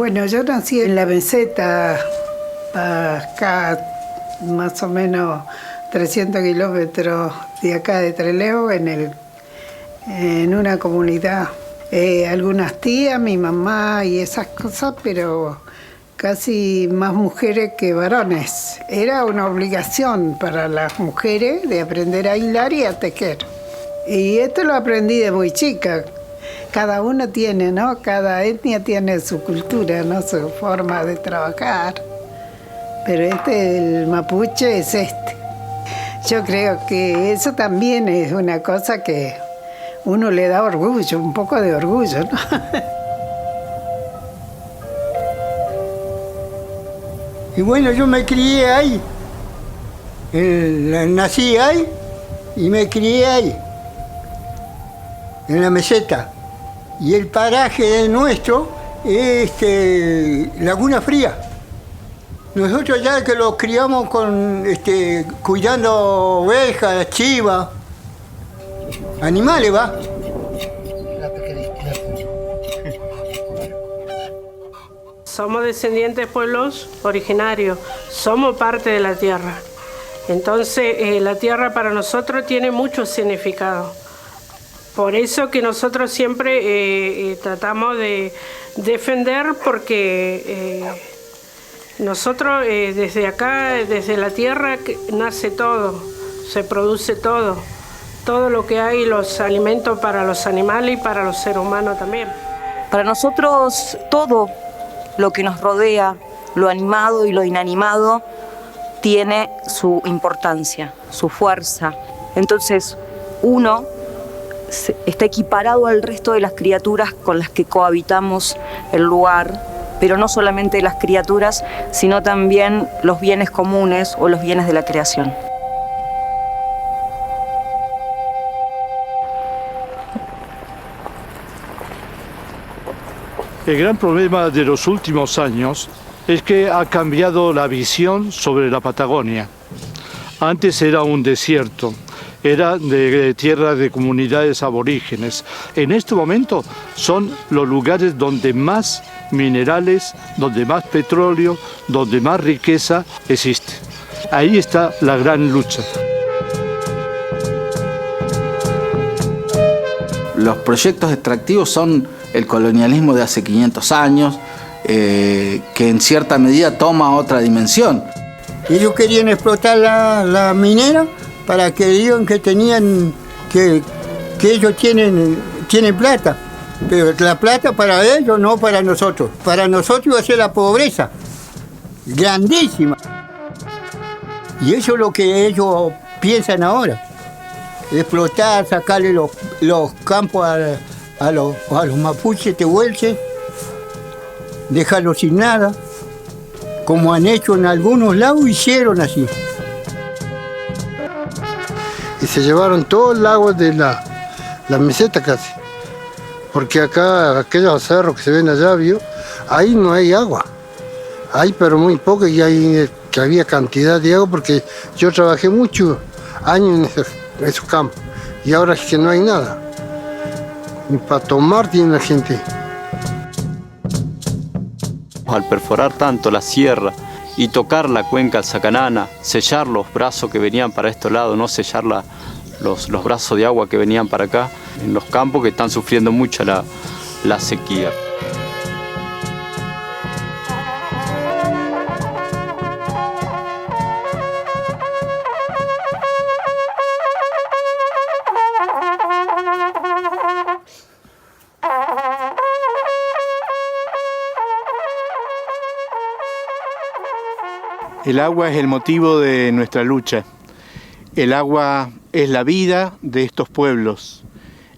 Bueno, yo nací en la meseta, acá más o menos 300 kilómetros de acá de Trelew, en una comunidad. Algunas tías, mi mamá y esas cosas, pero casi más mujeres que varones. Era una obligación para las mujeres de aprender a hilar y a tejer. Y esto lo aprendí de muy chica. Cada uno tiene, ¿no? Cada etnia tiene su cultura, ¿no? Su forma de trabajar. Pero el mapuche es este. Yo creo que eso también es una cosa que uno le da orgullo, un poco de orgullo, ¿no? Y bueno, yo me crié ahí. Nací ahí y me crié ahí, en la meseta. Y el paraje nuestro es Laguna Fría. Nosotros ya que los criamos cuidando ovejas, chivas, animales, ¿va? Somos descendientes de pueblos originarios, somos parte de la tierra. Entonces, la tierra para nosotros tiene mucho significado. Por eso que nosotros siempre tratamos de defender, porque nosotros desde acá, desde la tierra, nace todo, se produce todo. Todo lo que hay, los alimentos para los animales y para los seres humanos también. Para nosotros todo lo que nos rodea, lo animado y lo inanimado, tiene su importancia, su fuerza. Entonces uno está equiparado al resto de las criaturas con las que cohabitamos el lugar, pero no solamente las criaturas, sino también los bienes comunes o los bienes de la creación. El gran problema de los últimos años es que ha cambiado la visión sobre la Patagonia. Antes era un desierto, era de tierra de comunidades aborígenes. En este momento son los lugares donde más minerales, donde más petróleo, donde más riqueza existe. Ahí está la gran lucha. Los proyectos extractivos son el colonialismo de hace 500 años, que en cierta medida toma otra dimensión. Ellos querían explotar la minera para que digan que tenían, que ellos tienen plata. Pero la plata para ellos, no para nosotros. Para nosotros iba a ser la pobreza, grandísima. Y eso es lo que ellos piensan ahora. Explotar, sacarle los campos a los mapuches tehuelches, dejarlos sin nada, como han hecho en algunos lados, hicieron así. Y se llevaron todo el agua de la meseta casi, porque acá, aquellos cerros que se ven allá, ahí no hay agua, hay pero muy poco, y que había cantidad de agua, porque yo trabajé muchos años en esos campos, y ahora es que no hay nada. Ni para tomar tiene la gente. Al perforar tanto la sierra y tocar la cuenca Sacanana, sellar los brazos que venían para este lado, no sellar los brazos de agua que venían para acá, en los campos que están sufriendo mucho la sequía. El agua es el motivo de nuestra lucha. El agua es la vida de estos pueblos.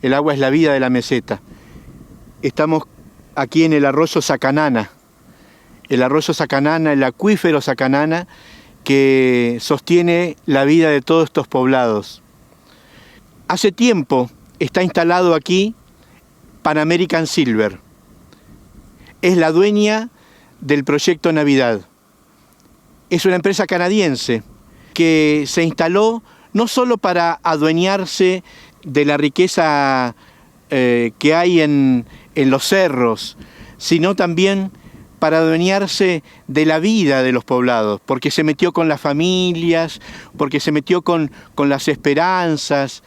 El agua es la vida de la meseta. Estamos aquí en el arroyo Sacanana. El arroyo Sacanana, el acuífero Sacanana, que sostiene la vida de todos estos poblados. Hace tiempo está instalado aquí Pan American Silver. Es la dueña del proyecto Navidad. Es una empresa canadiense que se instaló no solo para adueñarse de la riqueza que hay en los cerros, sino también para adueñarse de la vida de los poblados, porque se metió con las familias, porque se metió con las esperanzas,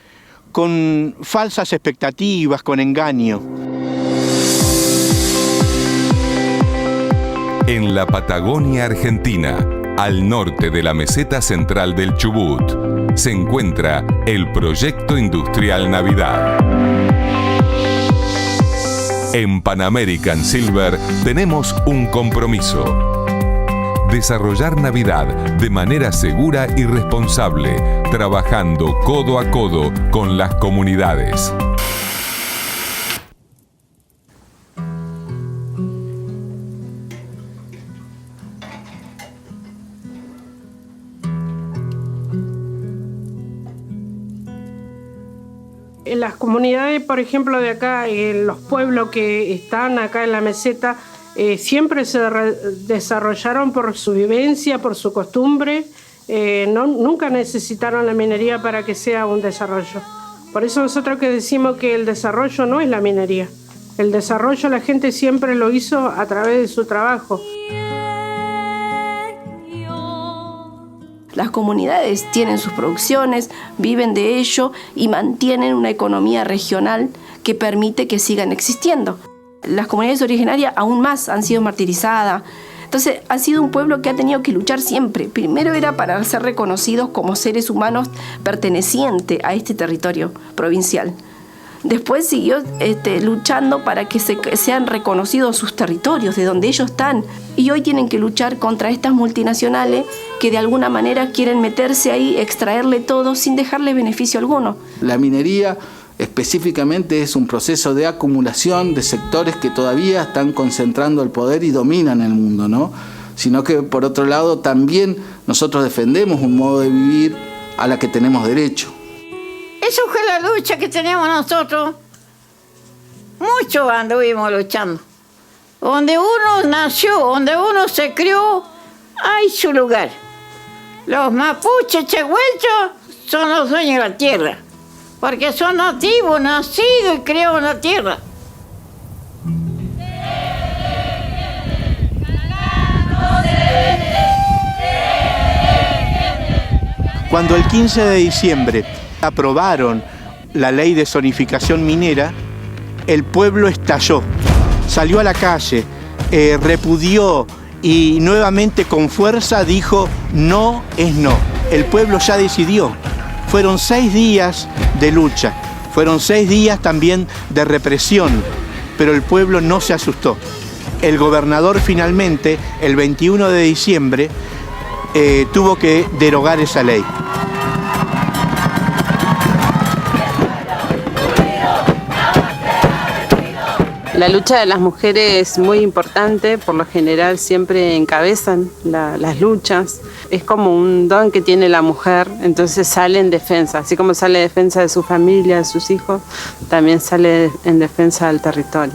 con falsas expectativas, con engaño. En la Patagonia Argentina, al norte de la meseta central del Chubut, se encuentra el Proyecto Industrial Navidad. En Pan American Silver tenemos un compromiso: desarrollar Navidad de manera segura y responsable, trabajando codo a codo con las comunidades. En las comunidades, por ejemplo, de acá, en los pueblos que están acá en la meseta, siempre se desarrollaron por su vivencia, por su costumbre. Nunca necesitaron la minería para que sea un desarrollo. Por eso nosotros que decimos que el desarrollo no es la minería. El desarrollo la gente siempre lo hizo a través de su trabajo. Las comunidades tienen sus producciones, viven de ello y mantienen una economía regional que permite que sigan existiendo. Las comunidades originarias aún más han sido martirizadas. Entonces, ha sido un pueblo que ha tenido que luchar siempre. Primero era para ser reconocidos como seres humanos pertenecientes a este territorio provincial. Después siguió luchando para que sean reconocidos sus territorios, de donde ellos están. Y hoy tienen que luchar contra estas multinacionales que de alguna manera quieren meterse ahí, extraerle todo sin dejarle beneficio alguno. La minería específicamente es un proceso de acumulación de sectores que todavía están concentrando el poder y dominan el mundo, ¿no? Sino que por otro lado también nosotros defendemos un modo de vivir a la que tenemos derecho. Eso fue la lucha que tenemos nosotros. Mucho anduvimos luchando. Donde uno nació, donde uno se crió, hay su lugar. Los mapuches chehuelchos son los dueños de la tierra, porque son nativos, nacidos y criados en la tierra. Cuando el 15 de diciembre aprobaron la ley de zonificación minera, el pueblo estalló, salió a la calle, repudió y nuevamente con fuerza dijo: no es no. El pueblo ya decidió. Fueron 6 días de lucha, fueron 6 días también de represión, pero el pueblo no se asustó. El gobernador finalmente, el 21 de diciembre, tuvo que derogar esa ley. La lucha de las mujeres es muy importante, por lo general siempre encabezan las luchas. Es como un don que tiene la mujer, entonces sale en defensa. Así como sale en defensa de su familia, de sus hijos, también sale en defensa del territorio.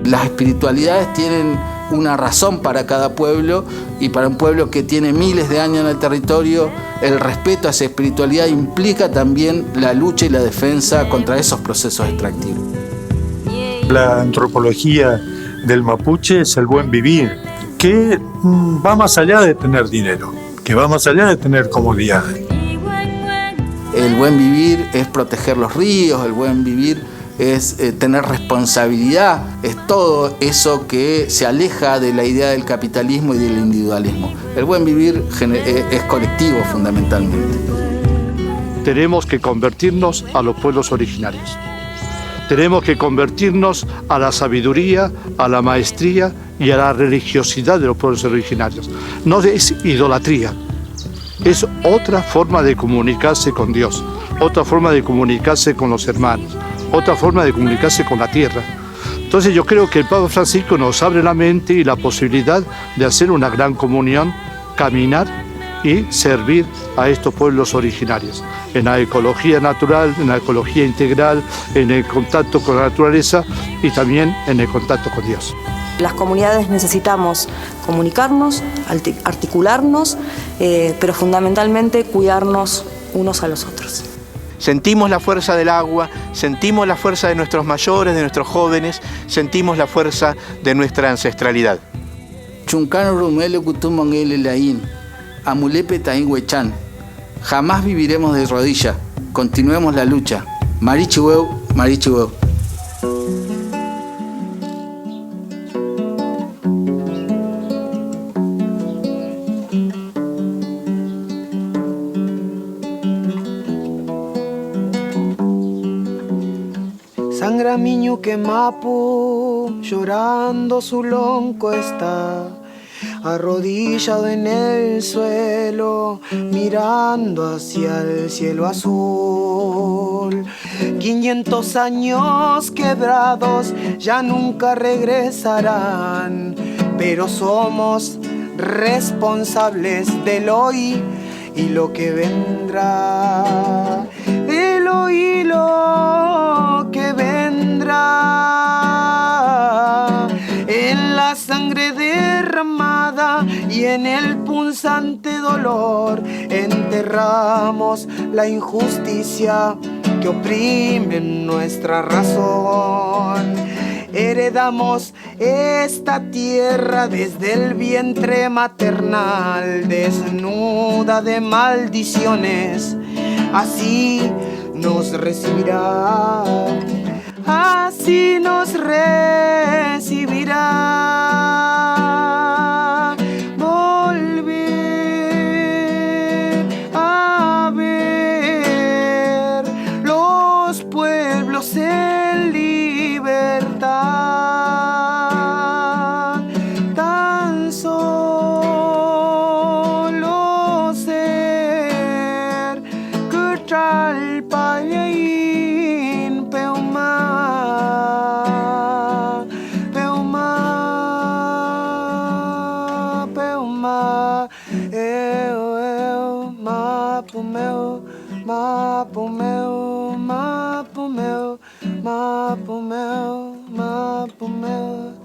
Las espiritualidades tienen una razón para cada pueblo, y para un pueblo que tiene miles de años en el territorio, el respeto a esa espiritualidad implica también la lucha y la defensa contra esos procesos extractivos. La antropología del mapuche es el buen vivir, que va más allá de tener dinero, que va más allá de tener comodidades. El buen vivir es proteger los ríos, el buen vivir es tener responsabilidad, es todo eso que se aleja de la idea del capitalismo y del individualismo. El buen vivir es colectivo fundamentalmente. Tenemos que convertirnos a los pueblos originarios. Tenemos que convertirnos a la sabiduría, a la maestría y a la religiosidad de los pueblos originarios. No es idolatría, es otra forma de comunicarse con Dios, otra forma de comunicarse con los hermanos, otra forma de comunicarse con la tierra. Entonces yo creo que el Papa Francisco nos abre la mente y la posibilidad de hacer una gran comunión, caminar y servir a estos pueblos originarios, en la ecología natural, en la ecología integral, en el contacto con la naturaleza y también en el contacto con Dios. Las comunidades necesitamos comunicarnos, articularnos, pero fundamentalmente cuidarnos unos a los otros. Sentimos la fuerza del agua, sentimos la fuerza de nuestros mayores, de nuestros jóvenes, sentimos la fuerza de nuestra ancestralidad. Jamás viviremos de rodillas. Continuemos la lucha. Marichihueu, Marichihueu. Sangra miñu que mapu, llorando su lonco está, arrodillado en el suelo, mirando hacia el cielo azul. 500 años quebrados ya nunca regresarán, pero somos responsables del hoy y lo que vendrá. El hoy y lo que vendrá. En la sangre derramada y en el punzante dolor enterramos la injusticia que oprime nuestra razón. Heredamos esta tierra desde el vientre maternal, desnuda de maldiciones. Así nos recibirá, así nos recibirá. Volver a ver los pueblos en libertad. Tan solo ser que Chalpayain Peuma, Peuma, Peuma, Mapumeu, Mapumeu, Mapumeu, Mapumeu, Mapumeu.